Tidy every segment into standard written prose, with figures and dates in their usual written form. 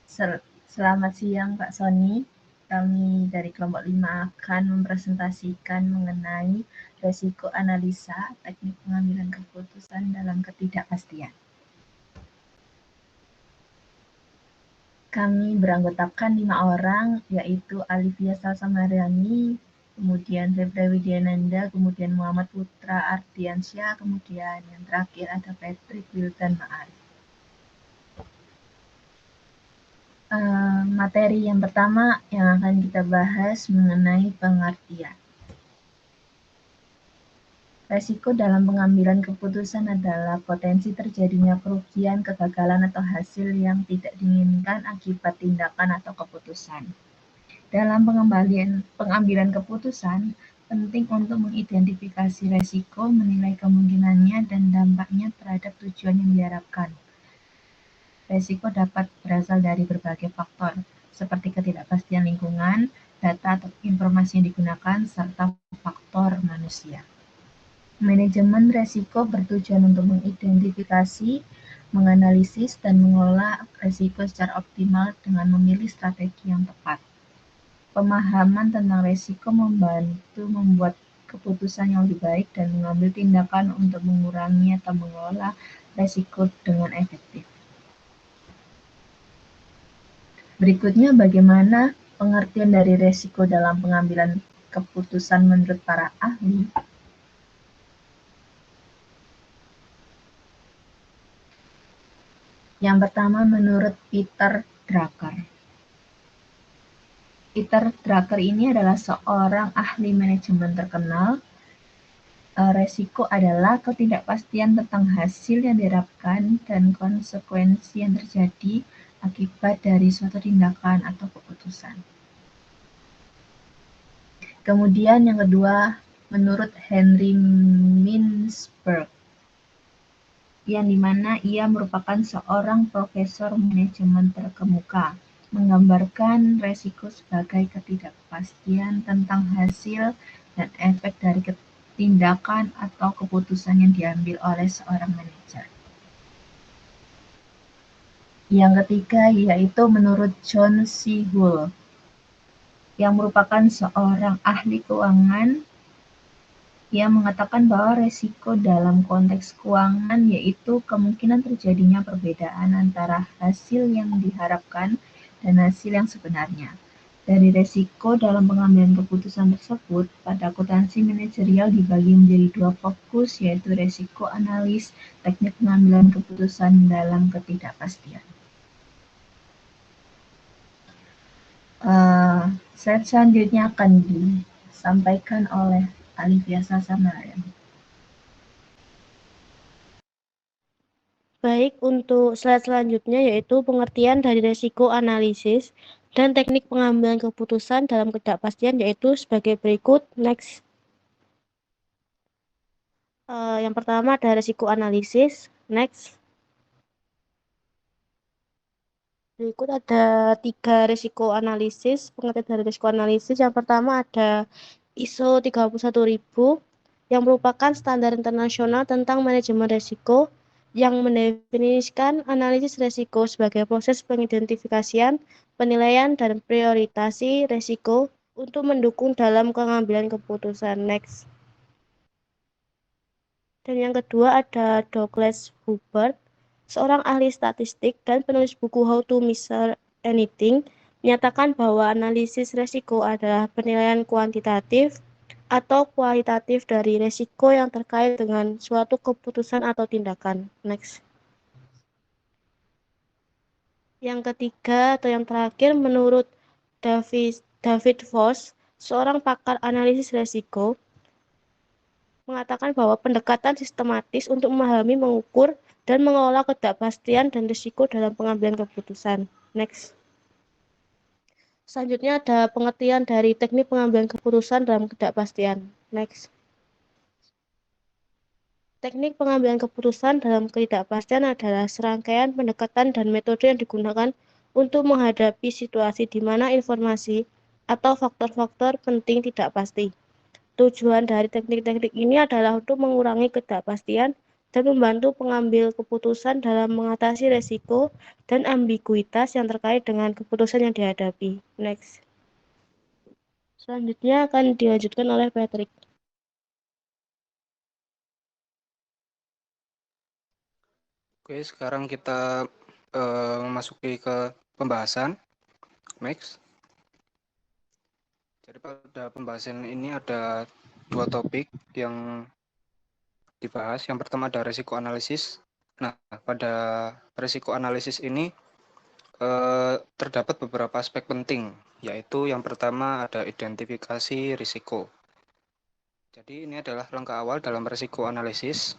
Selamat siang Pak Sony. Kami dari kelompok 5 akan mempresentasikan mengenai resiko analisa teknik pengambilan keputusan dalam ketidakpastian. Kami beranggotakan 5 orang, yaitu Alivia Salsamariani, kemudian Febra Widyananda, kemudian Muhammad Putra Ardiansyah, kemudian yang terakhir ada Patrick Wildan Ma'arif. Materi yang pertama yang akan kita bahas mengenai pengertian. Resiko dalam pengambilan keputusan adalah potensi terjadinya kerugian, kegagalan, atau hasil yang tidak diinginkan akibat tindakan atau keputusan. Dalam pengambilan keputusan, penting untuk mengidentifikasi resiko, menilai kemungkinannya, dan dampaknya terhadap tujuan yang diharapkan. Resiko dapat berasal dari berbagai faktor, seperti ketidakpastian lingkungan, data atau informasi yang digunakan, serta faktor manusia. Manajemen resiko bertujuan untuk mengidentifikasi, menganalisis, dan mengelola resiko secara optimal dengan memilih strategi yang tepat. Pemahaman tentang resiko membantu membuat keputusan yang lebih baik dan mengambil tindakan untuk mengurangi atau mengelola resiko dengan efektif. Berikutnya, bagaimana pengertian dari resiko dalam pengambilan keputusan menurut para ahli? Yang pertama, menurut Peter Drucker. Peter Drucker ini adalah seorang ahli manajemen terkenal. Resiko adalah ketidakpastian tentang hasil yang diharapkan dan konsekuensi yang terjadi akibat dari suatu tindakan atau keputusan. Kemudian yang kedua, menurut Henry Mintzberg, yang dimana ia merupakan seorang profesor manajemen terkemuka, menggambarkan resiko sebagai ketidakpastian tentang hasil dan efek dari tindakan atau keputusan yang diambil oleh seorang manajer. Yang ketiga yaitu menurut John C. Hull, yang merupakan seorang ahli keuangan. Ia mengatakan bahwa resiko dalam konteks keuangan yaitu kemungkinan terjadinya perbedaan antara hasil yang diharapkan dan hasil yang sebenarnya. Dari resiko dalam pengambilan keputusan tersebut, pada akuntansi manajerial dibagi menjadi dua fokus, yaitu resiko analis, teknik pengambilan keputusan dalam ketidakpastian. Slide selanjutnya akan disampaikan oleh Alivia Salsamariani. Baik, untuk slide selanjutnya yaitu pengertian dari resiko analisis dan teknik pengambilan keputusan dalam ketidakpastian yaitu sebagai berikut. Next. Yang pertama ada resiko analisis. Next. Berikut ada 3 resiko analisis. Pengertian dari resiko analisis yang pertama ada ISO 31000 yang merupakan standar internasional tentang manajemen resiko yang mendefinisikan analisis resiko sebagai proses pengidentifikasian, penilaian, dan prioritasi resiko untuk mendukung dalam pengambilan keputusan. Next. Dan yang kedua ada Douglas Hubbard, seorang ahli statistik dan penulis buku How to Measure Anything, menyatakan bahwa analisis resiko adalah penilaian kuantitatif atau kualitatif dari resiko yang terkait dengan suatu keputusan atau tindakan. Next. Yang ketiga atau yang terakhir, menurut David Foss, seorang pakar analisis resiko, mengatakan bahwa pendekatan sistematis untuk memahami, mengukur, dan mengelola ketidakpastian dan risiko dalam pengambilan keputusan. Next. Selanjutnya ada pengertian dari teknik pengambilan keputusan dalam ketidakpastian. Next. Teknik pengambilan keputusan dalam ketidakpastian adalah serangkaian pendekatan dan metode yang digunakan untuk menghadapi situasi di mana informasi atau faktor-faktor penting tidak pasti. Tujuan dari teknik-teknik ini adalah untuk mengurangi ketidakpastian dan membantu pengambil keputusan dalam mengatasi resiko dan ambiguitas yang terkait dengan keputusan yang dihadapi. Next. Selanjutnya akan dilanjutkan oleh Patrick. Oke, sekarang kita memasuki ke pembahasan. Next. Jadi pada pembahasan ini ada dua topik yang dibahas. Yang pertama ada resiko analisis. Nah, pada resiko analisis ini terdapat beberapa aspek penting, yaitu yang pertama ada identifikasi risiko. Jadi ini adalah langkah awal dalam resiko analisis,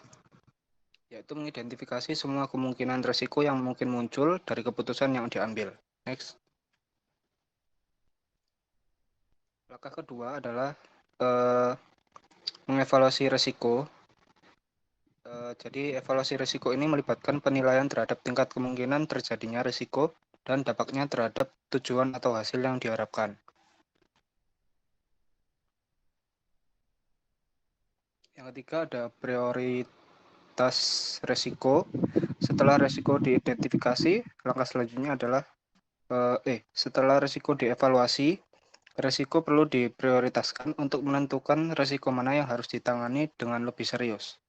yaitu mengidentifikasi semua kemungkinan risiko yang mungkin muncul dari keputusan yang diambil. Next. Langkah kedua adalah mengevaluasi risiko. Jadi evaluasi risiko ini melibatkan penilaian terhadap tingkat kemungkinan terjadinya risiko dan dampaknya terhadap tujuan atau hasil yang diharapkan. Yang ketiga ada prioritas risiko. Setelah risiko diidentifikasi, langkah selanjutnya adalah setelah risiko dievaluasi, risiko perlu diprioritaskan untuk menentukan risiko mana yang harus ditangani dengan lebih serius.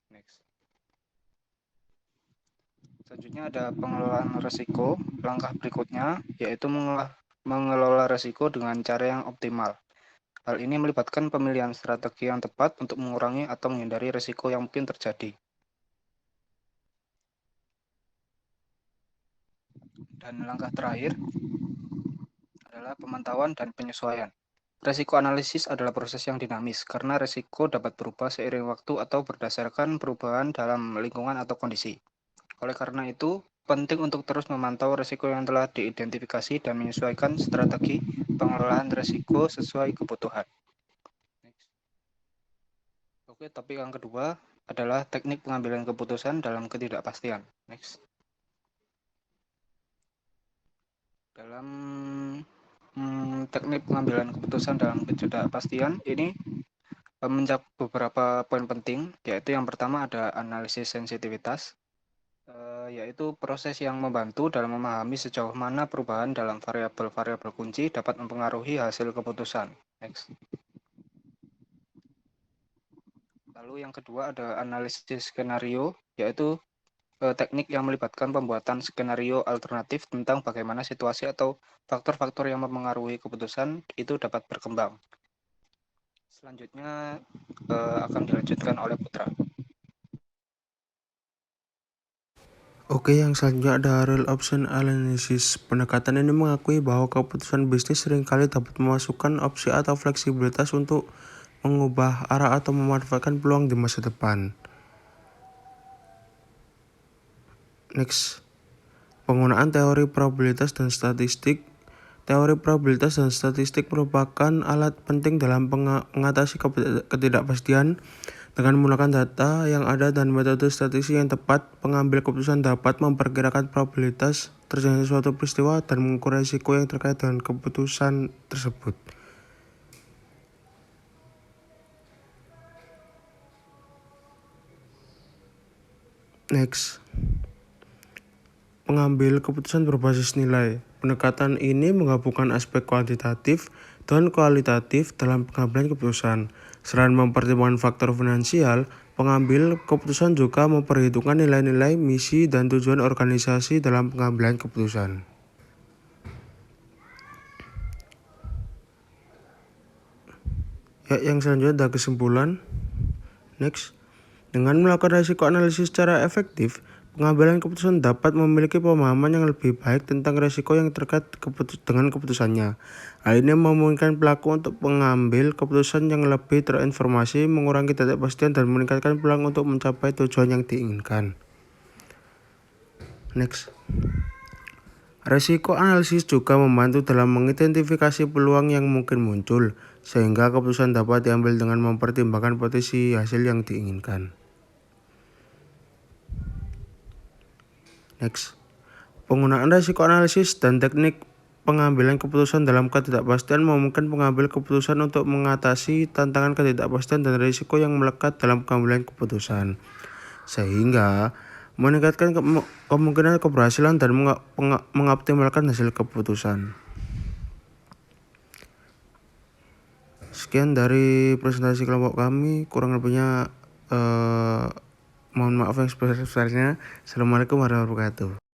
Next. Selanjutnya ada pengelolaan risiko. Langkah berikutnya yaitu mengelola risiko dengan cara yang optimal. Hal ini melibatkan pemilihan strategi yang tepat untuk mengurangi atau menghindari risiko yang mungkin terjadi. Dan langkah terakhir adalah pemantauan dan penyesuaian. Risiko analisis adalah proses yang dinamis karena risiko dapat berubah seiring waktu atau berdasarkan perubahan dalam lingkungan atau kondisi. Oleh karena itu, penting untuk terus memantau risiko yang telah diidentifikasi dan menyesuaikan strategi pengelolaan risiko sesuai kebutuhan. Next. Oke, topik yang kedua adalah teknik pengambilan keputusan dalam ketidakpastian. Next. Dalam teknik pengambilan keputusan dalam ketidakpastian ini mencakup beberapa poin penting, yaitu yang pertama ada analisis sensitivitas, yaitu proses yang membantu dalam memahami sejauh mana perubahan dalam variabel-variabel kunci dapat mempengaruhi hasil keputusan. Next. Lalu yang kedua ada analisis skenario, yaitu teknik yang melibatkan pembuatan skenario alternatif tentang bagaimana situasi atau faktor-faktor yang mempengaruhi keputusan itu dapat berkembang. Selanjutnya akan dilanjutkan oleh Putra. Oke, yang selanjutnya ada real option analysis. Pendekatan ini mengakui bahwa keputusan bisnis seringkali dapat memasukkan opsi atau fleksibilitas untuk mengubah arah atau memanfaatkan peluang di masa depan. Next. Penggunaan teori probabilitas dan statistik. Teori probabilitas dan statistik merupakan alat penting dalam mengatasi ketidakpastian. Dengan menggunakan data yang ada dan metode statistik yang tepat, pengambil keputusan dapat memperkirakan probabilitas terjadinya suatu peristiwa dan mengukur risiko yang terkait dengan keputusan tersebut. Next. Pengambil keputusan berbasis nilai. Pendekatan ini menggabungkan aspek kuantitatif dan kualitatif dalam pengambilan keputusan. Selain mempertimbangkan faktor finansial, pengambil keputusan juga memperhitungkan nilai-nilai, misi, dan tujuan organisasi dalam pengambilan keputusan. Yang selanjutnya ada kesimpulan. Next. Dengan melakukan risiko analisis secara efektif, pengambilan keputusan dapat memiliki pemahaman yang lebih baik tentang risiko yang terkait dengan keputusannya. Hal ini memungkinkan pelaku untuk mengambil keputusan yang lebih terinformasi, mengurangi ketidakpastian, dan meningkatkan peluang untuk mencapai tujuan yang diinginkan. Next. Risiko analisis juga membantu dalam mengidentifikasi peluang yang mungkin muncul, sehingga keputusan dapat diambil dengan mempertimbangkan potensi hasil yang diinginkan. Next. Penggunaan risiko analisis dan teknik pengambilan keputusan dalam ketidakpastian memungkinkan pengambil keputusan untuk mengatasi tantangan ketidakpastian dan risiko yang melekat dalam pengambilan keputusan. sehingga meningkatkan kemungkinan keberhasilan dan mengoptimalkan hasil keputusan. Sekian dari presentasi kelompok kami, kurang lebihnya mohon maaf yang sebesar-besarnya. Assalamualaikum warahmatullahi wabarakatuh.